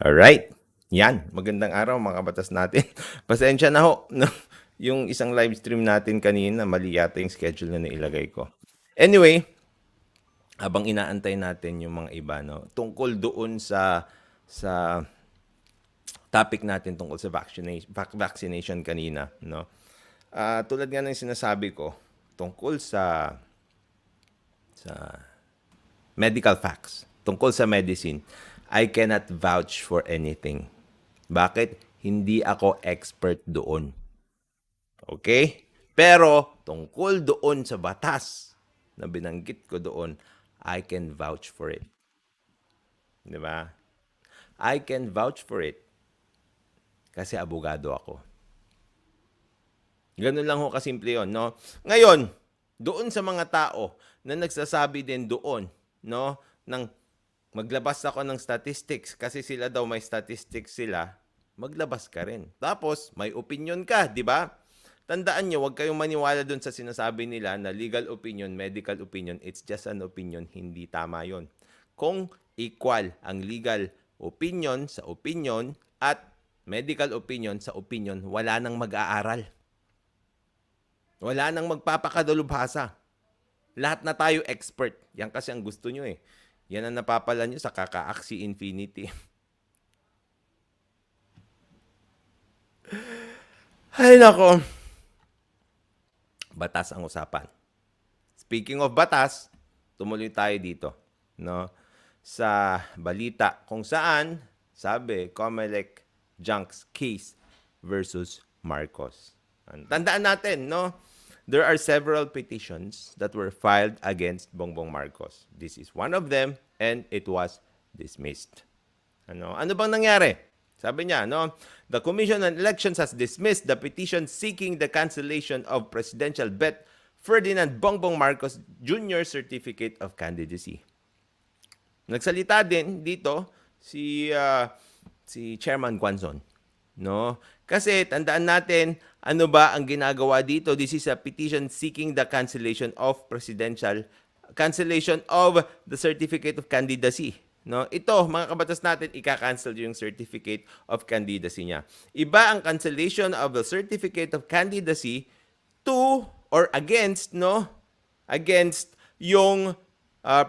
Alright. Yan. Magandang araw mga kabatas natin. Pasensya na ho. No? Yung isang live stream natin kanina, mali yata yung schedule na nailagay ko. Anyway, habang inaantay natin yung mga iba, no? Tungkol doon sa topic natin tungkol sa vaccination kanina, no? Tulad nga ng sinasabi ko, tungkol sa medical facts, tungkol sa medicine, I cannot vouch for anything. Bakit? Hindi ako expert doon. Okay? Pero tungkol doon sa batas na binanggit ko doon, I can vouch for it. Di ba? I can vouch for it kasi abogado ako. Ganun lang ho kasimple yun, no? Ngayon, doon sa mga tao na nagsasabi din doon, no, ng maglabas ako ng statistics kasi sila daw may statistics sila, maglabas ka rin. Tapos, may opinion ka, di ba? Tandaan nyo, huwag kayong maniwala dun sa sinasabi nila na legal opinion, medical opinion, it's just an opinion, hindi tama yon. Kung equal ang legal opinion sa opinion at medical opinion sa opinion, wala nang mag-aaral. Wala nang magpapakadalubhasa. Lahat na tayo expert. Yan kasi ang gusto nyo eh. Yan ang napapala nyo sa kaka-axie infinity. Ay nako. Batas ang usapan. Speaking of batas, tumuloy tayo dito, no? Sa balita kung saan sabi COMELEC junks case versus Marcos. Tandaan natin, no? There are several petitions that were filed against Bongbong Marcos. This is one of them and it was dismissed. Ano bang nangyari? Sabi niya, no? The Commission on Elections has dismissed the petition seeking the cancellation of Presidential Bet Ferdinand Bongbong Marcos Jr. Certificate of Candidacy. Nagsalita din dito si Chairman Guanzon, no? Kasi tandaan natin, ano ba ang ginagawa dito? This is a petition seeking the cancellation of the certificate of candidacy. No? Ito, mga kabatas natin, ika-cancel yung certificate of candidacy niya. Iba ang cancellation of the certificate of candidacy to or against, no? Against yung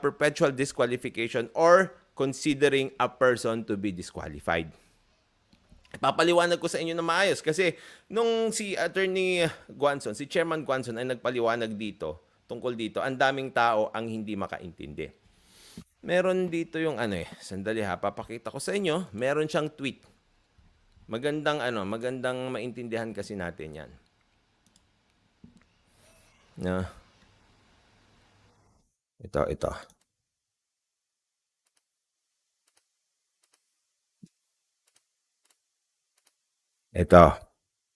perpetual disqualification or considering a person to be disqualified. Papaliwanag ko sa inyo na maayos kasi nung si Attorney Guanzon, si Chairman Guanzon ay nagpaliwanag dito, tungkol dito, ang daming tao ang hindi makaintindi. Meron dito yung sandali ha, papakita ko sa inyo, meron siyang tweet. Magandang maintindihan kasi natin yan. No. Ito.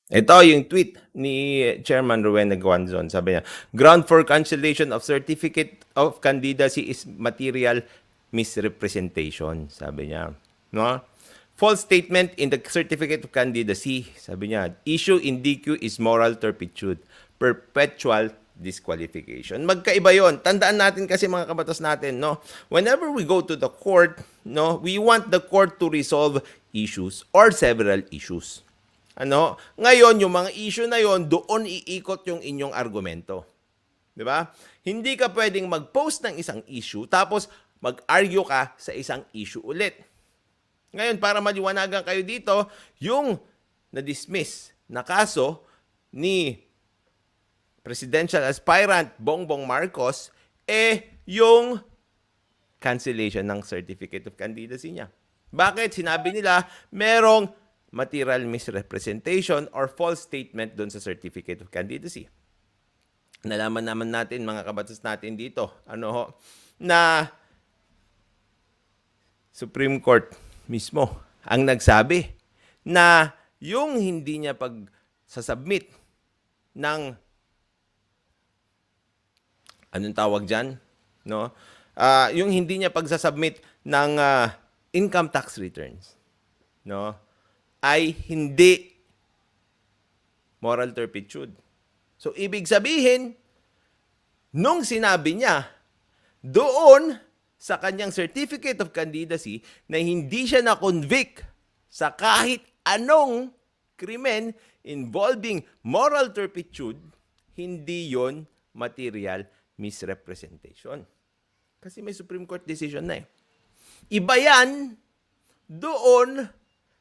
Ito yung tweet ni Chairman Rowena Guanzon. Sabi niya, ground for cancellation of certificate of candidacy is material misrepresentation. Sabi niya. No? False statement in the certificate of candidacy. Sabi niya, issue in DQ is moral turpitude. Perpetual disqualification. Magkaiba yon. Tandaan natin kasi mga kabatas natin, no? Whenever we go to the court, no, we want the court to resolve issues or several issues. Ngayon, yung mga issue na yon, doon iikot yung inyong argumento. Di ba? Hindi ka pwedeng mag-post ng isang issue, tapos mag-argue ka sa isang issue ulit. Ngayon, para maliwanagan kayo dito, yung na-dismiss na kaso ni presidential aspirant Bongbong Marcos, yung cancellation ng certificate of candidacy niya. Bakit? Sinabi nila, merong material misrepresentation or false statement doon sa certificate of candidacy. Nalaman naman natin, mga kabatas natin dito, na Supreme Court mismo ang nagsabi na yung hindi niya pagsasubmit ng anong tawag dyan? No? Yung hindi niya pagsasubmit ng income tax returns, no, ay hindi moral turpitude. So, ibig sabihin, nung sinabi niya, doon sa kanyang certificate of candidacy na hindi siya na-convict sa kahit anong krimen involving moral turpitude, hindi yon material misrepresentation. Kasi may Supreme Court decision na eh. Iba yan doon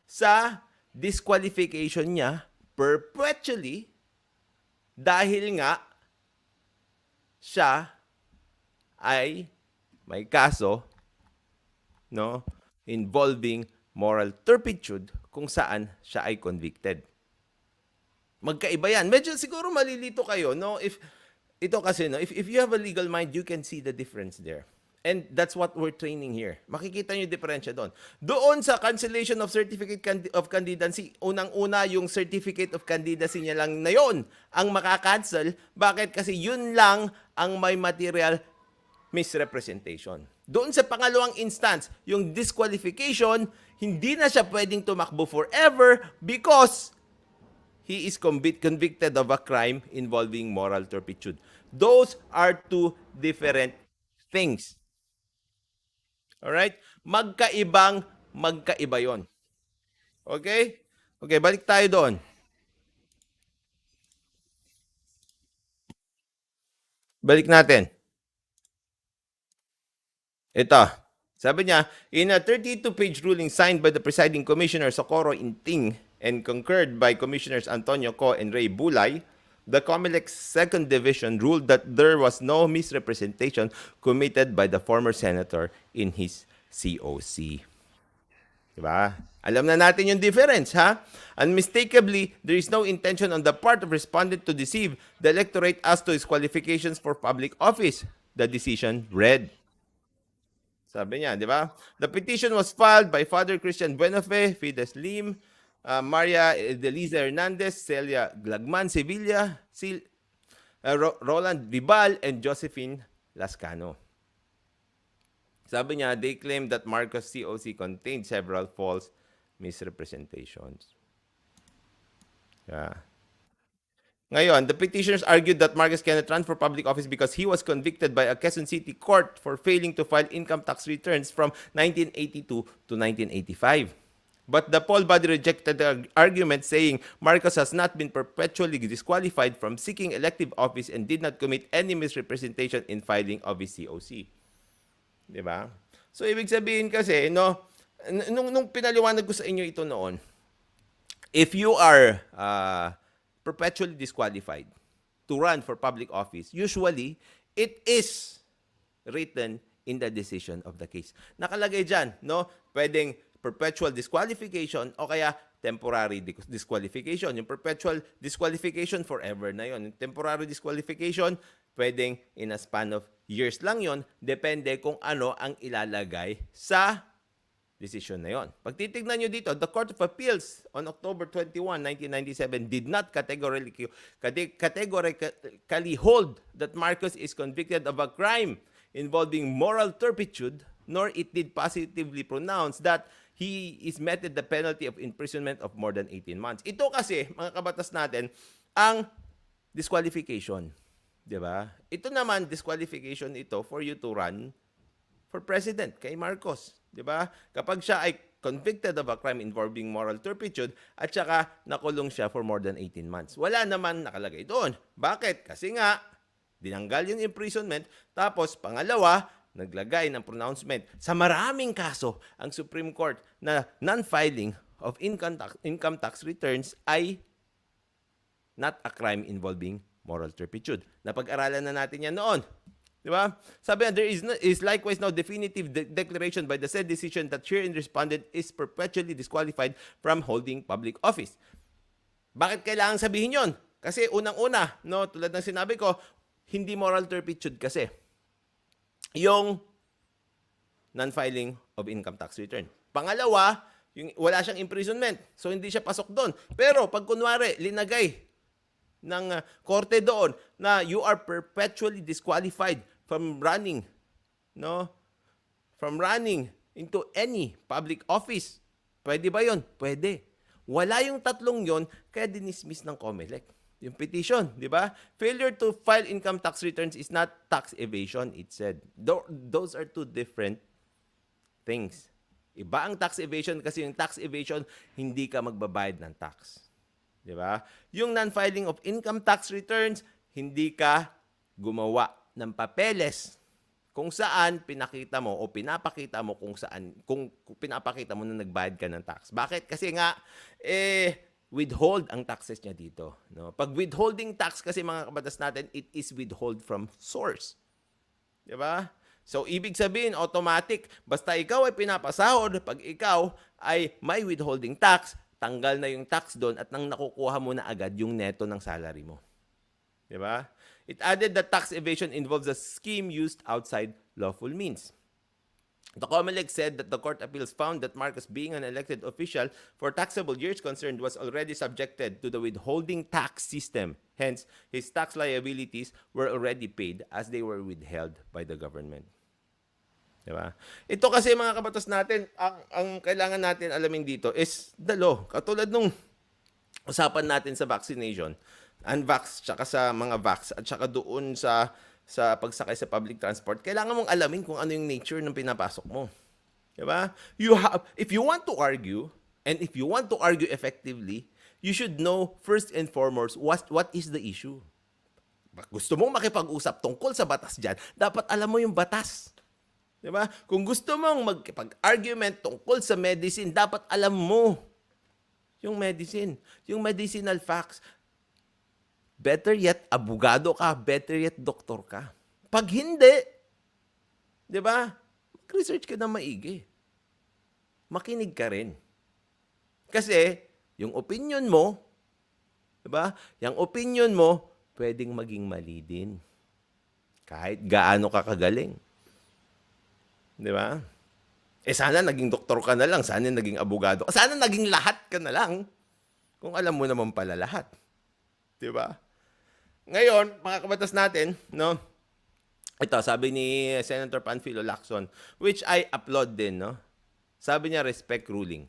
sa disqualification niya perpetually dahil nga siya ay may kaso no involving moral turpitude kung saan siya ay convicted. Magkaiba yan. Medyo siguro malilito kayo, no? If ito kasi, no, if you have a legal mind, you can see the difference there. And that's what we're training here. Makikita niyo yung diferensya doon. Doon sa cancellation of certificate of candidacy, unang-una yung certificate of candidacy niya lang na yon ang makakancel. Bakit? Kasi yun lang ang may material misrepresentation. Doon sa pangalawang instance, yung disqualification, hindi na siya pwedeng tumakbo forever because he is convicted of a crime involving moral turpitude. Those are two different things. Alright? Magkaiba yon. Okay? Okay, balik tayo doon. Balik natin. Ito. Sabi niya, in a 32-page ruling signed by the presiding commissioner Socorro Inting and concurred by Commissioners Antonio Co and Ray Bulay, the COMELEC Second Division ruled that there was no misrepresentation committed by the former senator in his COC. Diba? Alam na natin yung difference, ha? Unmistakably, there is no intention on the part of respondent to deceive the electorate as to his qualifications for public office. The decision read. Sabi niya, di ba? The petition was filed by Father Christian Buenafe, Fides Lim, Maria Delisa Hernandez, Celia Glagman Sevilla, Roland Vibal, and Josephine Lascano. Sabi niya, they claim that Marcos COC contained several false misrepresentations. Yeah. Ngayon, the petitioners argued that Marcos cannot run for public office because he was convicted by a Quezon City court for failing to file income tax returns from 1982 to 1985. But the poll body rejected the argument, saying Marcos has not been perpetually disqualified from seeking elective office and did not commit any misrepresentation in filing of his COC. Diba? So, ibig sabihin kasi, no, nung pinaliwanag ko sa inyo ito noon, if you are perpetually disqualified to run for public office, usually, it is written in the decision of the case. Nakalagay dyan, no? Pwedeng perpetual disqualification o kaya temporary disqualification. Yung perpetual disqualification, forever na yon. Yung temporary disqualification, pwedeng in a span of years lang yon. Depende kung ano ang ilalagay sa decision na yon. Pag titignan nyo dito, the Court of Appeals on October 21, 1997 did not categorically hold that Marcos is convicted of a crime involving moral turpitude, nor it did positively pronounce that he is meted the penalty of imprisonment of more than 18 months. Ito kasi, mga kabatas natin, ang disqualification. Diba? Ito naman, disqualification ito for you to run for president kay Marcos. Diba? Kapag siya ay convicted of a crime involving moral turpitude at saka nakulong siya for more than 18 months. Wala naman nakalagay doon. Bakit? Kasi nga, dinanggal yung imprisonment. Tapos, pangalawa, naglagay ng pronouncement sa maraming kaso ang Supreme Court na non-filing of income tax returns ay not a crime involving moral turpitude. Napag-aralan na natin yan noon. Di ba? Sabi na, there is likewise no definitive declaration by the said decision that herein respondent is perpetually disqualified from holding public office. Bakit kailangan sabihin yon? Kasi unang-una, no, tulad ng sinabi ko, hindi moral turpitude kasi yung non-filing of income tax return. Pangalawa, yung wala siyang imprisonment. So, hindi siya pasok doon. Pero, pag kunwari, linagay ng korte doon na you are perpetually disqualified from running, no? From running into any public office. Pwede ba yon? Pwede. Wala yung tatlong yon, kaya dinismiss ng COMELEC. Yung petition, di ba? Failure to file income tax returns is not tax evasion, it said. Those are two different things. Iba ang tax evasion kasi yung tax evasion, hindi ka magbabayad ng tax. Di ba? Yung non-filing of income tax returns, hindi ka gumawa ng papeles kung saan pinakita mo o pinapakita mo kung pinapakita mo na nagbayad ka ng tax. Bakit? Kasi nga withhold ang taxes niya dito, no? Pag withholding tax kasi mga kabatas natin, it is withhold from source. 'Di ba? So ibig sabihin automatic, basta ikaw ay pinapasahod, pag ikaw ay may withholding tax, tanggal na yung tax doon at nang nakukuha mo na agad yung neto ng salary mo. 'Di ba? It added that tax evasion involves a scheme used outside lawful means. The COMELEC said that the court appeals found that Marcos, being an elected official for taxable years concerned, was already subjected to the withholding tax system. Hence, his tax liabilities were already paid as they were withheld by the government. Diba? Ito kasi mga kabatas natin, ang kailangan natin alamin dito is the law. Katulad nung usapan natin sa vaccination, unvax, tsaka sa mga vax, at tsaka doon sa pagsakay sa public transport, kailangan mong alamin kung ano yung nature ng pinapasok mo. Diba? If you want to argue, and if you want to argue effectively, you should know first and foremost what is the issue. Gusto mong makipag-usap tungkol sa batas dyan, dapat alam mo yung batas. Diba? Kung gusto mong magkipag-argument tungkol sa medicine, dapat alam mo yung medicine, yung medicinal facts. Better yet, abogado ka. Better yet, doktor ka. Pag hindi, di ba, mag-research ka na maigi. Makinig ka rin. Kasi, yung opinion mo, di ba, yung opinion mo, pwedeng maging mali din. Kahit gaano ka kagaling. Di ba? Sana naging doktor ka na lang. Sana naging abogado. Sana naging lahat ka na lang. Kung alam mo naman pala lahat. Di ba? Ngayon, mga kabatas natin, no? Ito, sabi ni Senator Panfilo Lacson, which I applaud din, no? Sabi niya, respect ruling.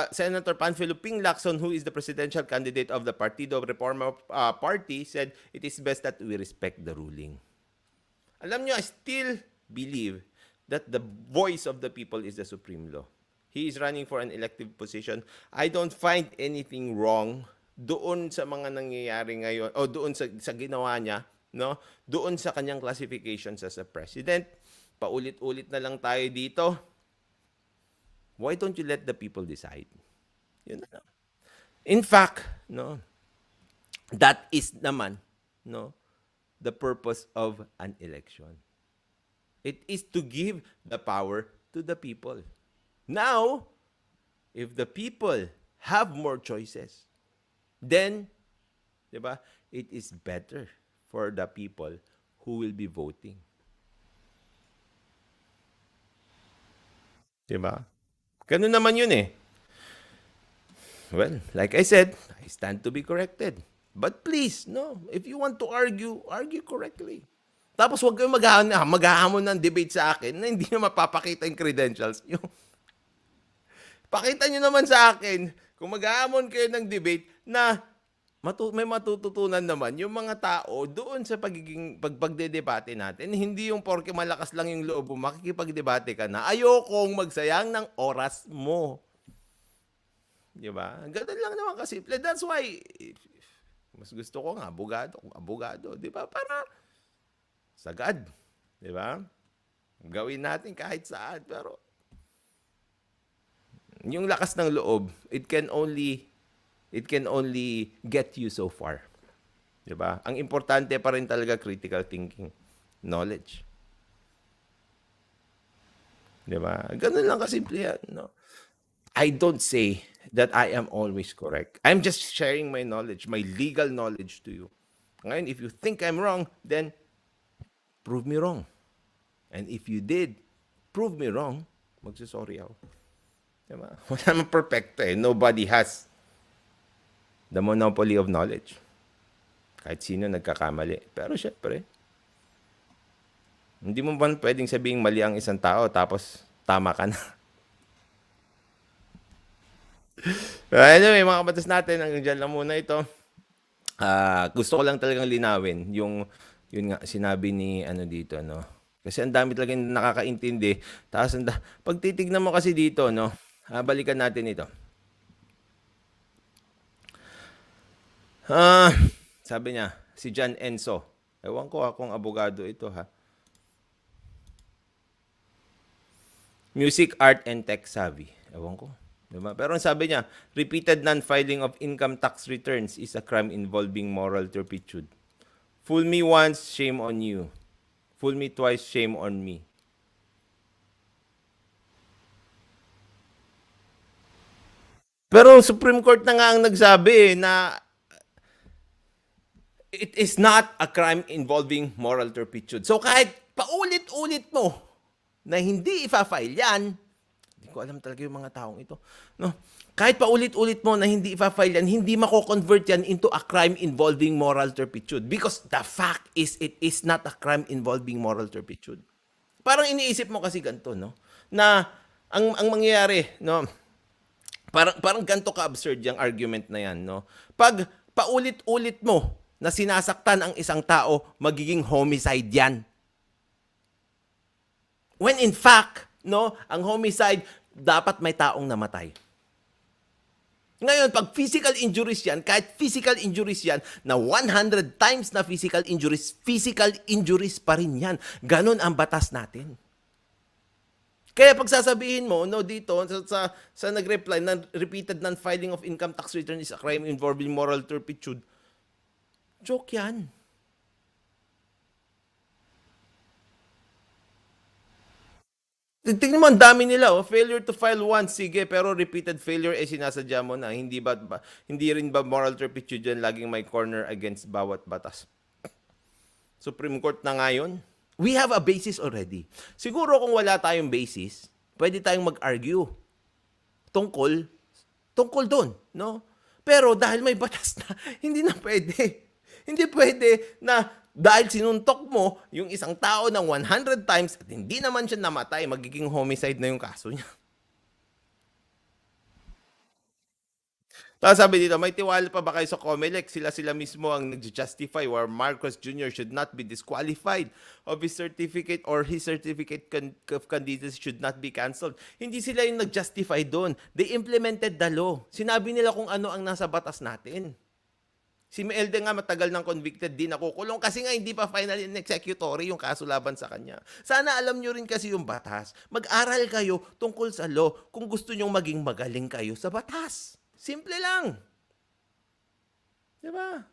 Senator Panfilo Ping Lacson, who is the presidential candidate of the Partido Reforma Party, said, it is best that we respect the ruling. Alam niyo, I still believe that the voice of the people is the supreme law. He is running for an elective position. I don't find anything wrong doon sa mga nangyayari ngayon o doon sa ginawa niya, no? Doon sa kanyang classification as a president. Paulit-ulit na lang tayo dito. Why don't you let the people decide? Yun na. In fact, no, that is naman, no, the purpose of an election. It is to give the power to the people. Now, if the people have more choices, then, di ba, it is better for the people who will be voting. Di ba? Ganun naman yun eh. Well, like I said, I stand to be corrected. But please, no, if you want to argue, argue correctly. Tapos huwag kayong maghahamon ng debate sa akin na hindi na mapapakita yung credentials nyo. Pakita nyo naman sa akin kung maghahamon kayo ng debate na may matututunan naman yung mga tao doon sa pagdedebate natin. Hindi yung porke malakas lang yung loob mo, makikipagdebate ka na. Ayokong magsayang ng oras mo. Di ba? Ganun lang naman kasimple. That's why, mas gusto ko nga, abogado. Di ba? Para sagad. Di ba? Gawin natin kahit saan. Pero, yung lakas ng loob, it can only get you so far. Diba? Ang importante pa rin talaga critical thinking, knowledge. Diba? Ganun lang kasimple yan. No? I don't say that I am always correct. I'm just sharing my knowledge, my legal knowledge to you. Ngayon, if you think I'm wrong, then prove me wrong. And if you did prove me wrong, magsasorry ako. Diba? Wala naman perfecto eh. Nobody has the monopoly of knowledge. Kahit sino nagkakamali. Pero syempre, hindi mo ba pwedeng sabing mali ang isang tao tapos tama ka na? Anyway, mga kabatas natin, hanggang dyan lang muna ito. Gusto ko lang talagang linawin yung yun nga sinabi ni ano dito, no. Kasi ang dami talagang nakakaintindi. Tapos pag titignan mo kasi dito, no, balikan natin ito. Ah, sabi niya, si John Enzo. Ewan ko kung abogado ito ha. Music, art, and tech savvy. Ewan ko. Diba? Pero ang sabi niya, repeated non-filing of income tax returns is a crime involving moral turpitude. Fool me once, shame on you. Fool me twice, shame on me. Pero Supreme Court na nga ang nagsabi na it is not a crime involving moral turpitude. So kahit paulit-ulit mo na hindi ifa-file yan, hindi ko alam talaga yung mga taong ito. No? Kahit paulit-ulit mo na hindi ifa-file yan, hindi mako-convert yan into a crime involving moral turpitude. Because the fact is, it is not a crime involving moral turpitude. Parang iniisip mo kasi ganito, no? Na ang mangyayari, no? Parang ganito ka-absurd yung argument na yan, no? Pag paulit-ulit mo na sinasaktan ang isang tao, magiging homicide yan. When in fact, no, ang homicide, dapat may taong namatay. Ngayon, pag physical injuries yan, kahit physical injuries yan, na 100 times na physical injuries pa rin yan. Ganon ang batas natin. Kaya pag sasabihin mo, no, dito, sa nag-reply na repeated non-filing of income tax return is a crime involving moral turpitude, joke yan. Tingnan mo, ang dami nila. Oh. Failure to file once, sige, pero repeated failure, sinasadya mo na. Hindi rin ba moral turpitude yan laging may corner against bawat batas? Supreme Court na ngayon. We have a basis already. Siguro kung wala tayong basis, pwede tayong mag-argue tungkol doon, no? Pero dahil may batas na, hindi na pwede. Hindi pwede na dahil sinuntok mo yung isang tao ng 100 times at hindi naman siya namatay, magiging homicide na yung kaso niya. Tapos sabi dito, may tiwala pa ba kayo sa COMELEC? Sila mismo ang nag-justify where Marcos Jr. should not be disqualified of his certificate or his certificate of candidacy should not be cancelled. Hindi sila yung nag-justify doon. They implemented the law. Sinabi nila kung ano ang nasa batas natin. Si Melde nga matagal nang convicted, din nakukulong kasi nga hindi pa final and executory yung kaso laban sa kanya. Sana alam nyo rin kasi yung batas. Mag-aral kayo tungkol sa law kung gusto nyong maging magaling kayo sa batas. Simple lang. Diba?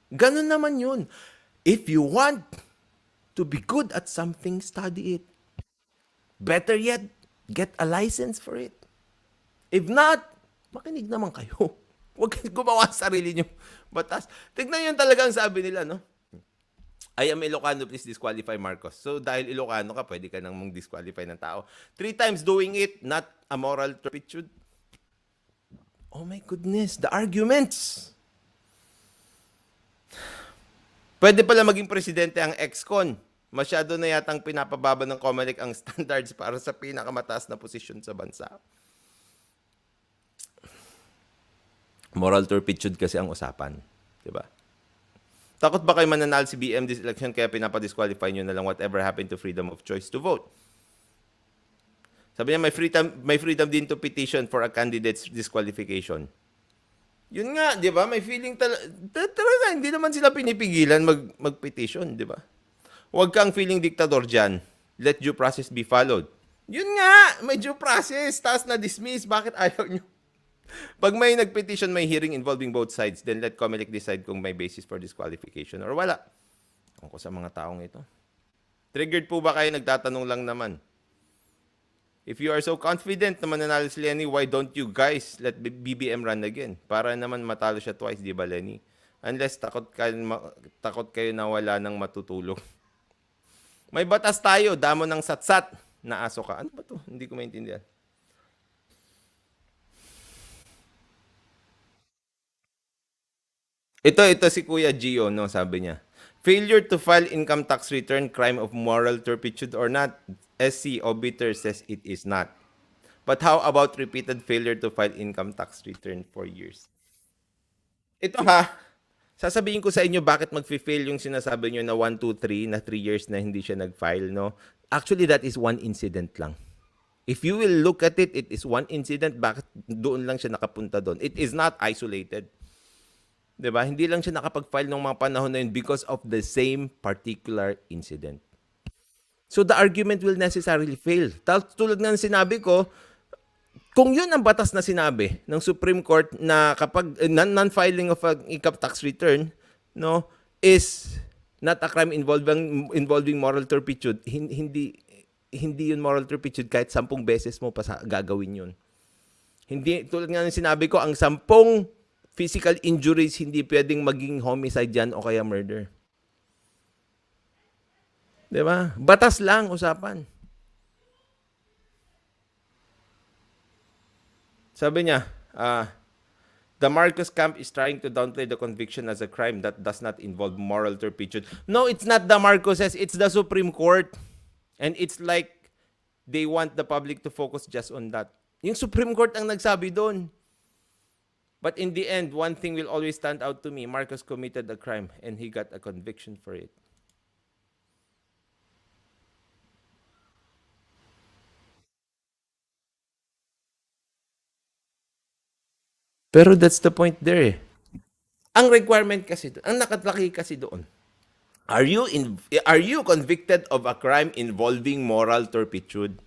Ganun naman yun. If you want to be good at something, study it. Better yet, get a license for it. If not, makinig naman kayo. Huwag kayong gumawa sa sarili nyo batas. Tignan yun talagang sabi nila, no? I am Ilocano, please disqualify Marcos. So, dahil Ilocano ka, pwede ka nang mong disqualify ng tao. 3 times doing it, not a moral turpitude. Oh my goodness, the arguments. Pwede pala maging presidente ang ex-con. Masyado na yatang pinapababa ng COMELEC ang standards para sa pinakamataas na posisyon sa bansa. Moral turpitude kasi ang usapan. Diba? Takot ba kayo mananalo si BM this election kaya pinapadisqualify nyo na lang whatever happened to freedom of choice to vote? Sabi niya, may freedom din to petition for a candidate's disqualification. Yun nga, di ba? May feeling talaga, hindi naman sila pinipigilan mag-petition, di ba? Huwag kang feeling diktador dyan. Let due process be followed. Yun nga, may due process. Tapos na-dismiss. Bakit ayaw nyo? Pag may nag-petition, may hearing involving both sides, then let COMELEC decide kung may basis for disqualification or wala. Kung sa mga taong ito. Triggered po ba kayo? Nagtatanong lang naman. If you are so confident na mananalo si Lenny, why don't you guys let BBM run again? Para naman matalo siya twice, di ba Lenny? Unless takot kayo na wala nang matutulog. May batas tayo, damo ng satsat na aso ka. Ano ba to? Hindi ko maintindihan. Ito si Kuya Gio, no, sabi niya. Failure to file income tax return, crime of moral turpitude or not? SC Obiter says it is not. But how about repeated failure to file income tax return for years? Ito ha, sasabihin ko sa inyo bakit magfi-fail yung sinasabi nyo na 1, 2, 3, na 3 years na hindi siya nag-file, no? Actually, that is one incident lang. If you will look at it, it is one incident. Bakit doon lang siya nakapunta doon? It is not isolated. 'Di ba? Hindi lang siya nakapag-file ng mga panahon na yun because of the same particular incident. So the argument will necessarily fail. Tulad nga ng sinabi ko, kung yun ang batas na sinabi ng Supreme Court na kapag non-filing of an income tax return, no, is not a crime involving moral turpitude, hindi yun moral turpitude kahit 10 beses mo pa gagawin yun. Hindi, tulad nga ng sinabi ko, ang 10 physical injuries hindi pwedeng maging homicide yan o kaya murder. Diba? Batas lang usapan. Sabi niya, the Marcos camp is trying to downplay the conviction as a crime that does not involve moral turpitude. No, it's not the Marcoses, it's the Supreme Court. And it's like they want the public to focus just on that. Yung Supreme Court ang nagsabi doon. But in the end, one thing will always stand out to me. Marcos committed a crime and he got a conviction for it. Pero that's the point there. Ang requirement kasi doon, ang nakatlaki kasi doon, are you convicted of a crime involving moral turpitude?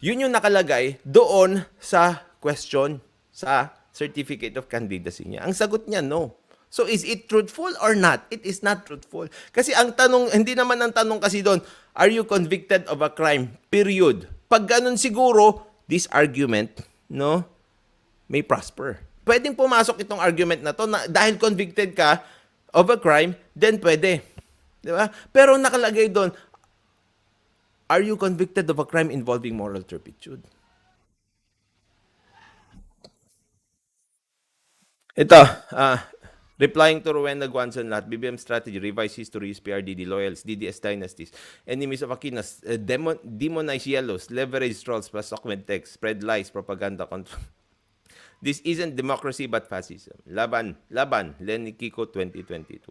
Yun yung nakalagay doon sa question sa certificate of candidacy niya. Ang sagot niya, no. So is it truthful or not? It is not truthful. Kasi ang tanong, hindi naman ang tanong kasi doon, are you convicted of a crime? Period. Pag ganun siguro, this argument, no, may prosper. Pwedeng pumasok itong argument na to na dahil convicted ka of a crime, then pwede. Di ba? Pero nakalagay doon, are you convicted of a crime involving moral turpitude? Ito, replying to Rowena Guanzon Lat, BBM strategy, revised history, PRDD, loyals, DDS dynasties, enemies of Aquinas, demonize yellows, leverage trolls, plus document text, spread lies, propaganda, control. This isn't democracy but fascism. Laban, Lenny Kiko 2022.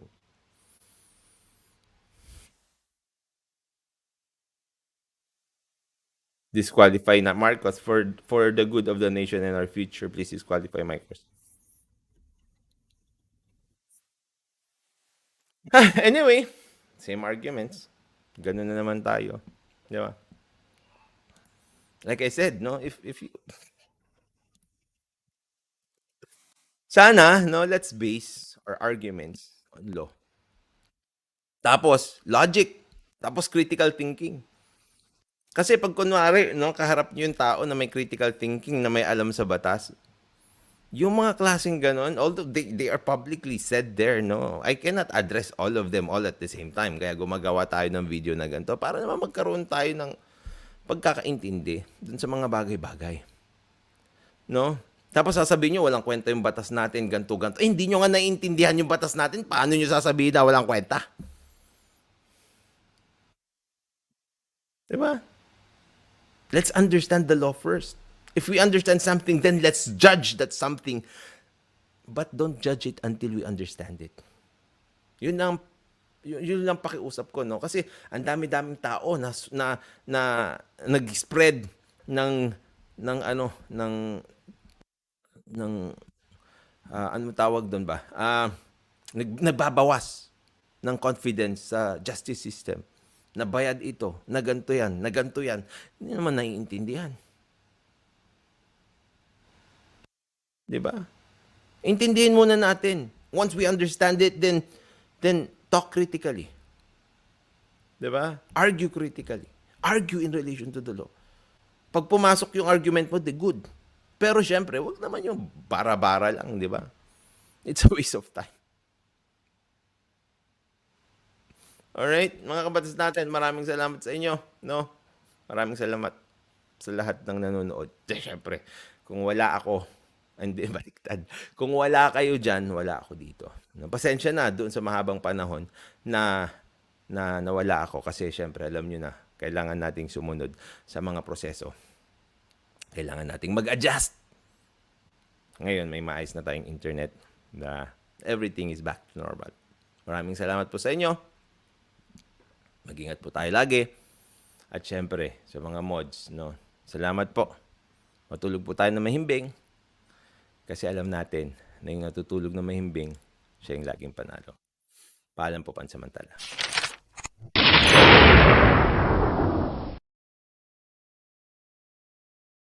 Disqualify na Marcos for the good of the nation and our future. Please disqualify Marcos. Anyway, same arguments. Ganun na naman tayo. Di ba? Like I said, no, if you, sana, no, let's base our arguments on law. Tapos, logic. Tapos, critical thinking. Kasi pag kunwari, no, kaharap nyo yung tao na may critical thinking, na may alam sa batas, yung mga klaseng ganon, although they are publicly said there, no, I cannot address all of them all at the same time. Kaya gumagawa tayo ng video na ganito para naman magkaroon tayo ng pagkakaintindi dun sa mga bagay-bagay. No? Tapos sasabihin nyo, walang kwenta yung batas natin, ganto. Eh, hindi nyo nga naiintindihan yung batas natin, paano nyo sasabihin na walang kwenta? Diba? Let's understand the law first. If we understand something, then let's judge that something. But don't judge it until we understand it. Yun lang pakiusap ko, no? Kasi ang dami-daming tao na nag-spread ng ano tawag doon ba? Nagbabawas ng confidence sa justice system. Nabayad ito, na ganito yan. Hindi naman naiintindihan. Diba? Intindihin muna natin. Once we understand it, then talk critically. Diba? Argue critically. Argue in relation to the law. Pag pumasok yung argument mo, good. Pero syempre, wag naman yung bara-bara lang, di ba? It's a waste of time. Alright, mga kabatas natin, maraming salamat sa inyo. No? Maraming salamat sa lahat ng nanonood. Syempre, kung wala ako, hindi, baliktad. Kung wala kayo dyan, wala ako dito. Pasensya na doon sa mahabang panahon na nawala ako kasi syempre alam nyo na, kailangan nating sumunod sa mga proseso. Kailangan nating mag-adjust. Ngayon, may maayos na tayong internet. everything is back to normal. Maraming salamat po sa inyo. Mag-ingat po tayo lagi. At syempre, sa mga mods, no, salamat po. Matulog po tayo na mahimbing. Kasi alam natin na yung natutulog na mahimbing, siya yung laging panalo. Paalam po pansamantala.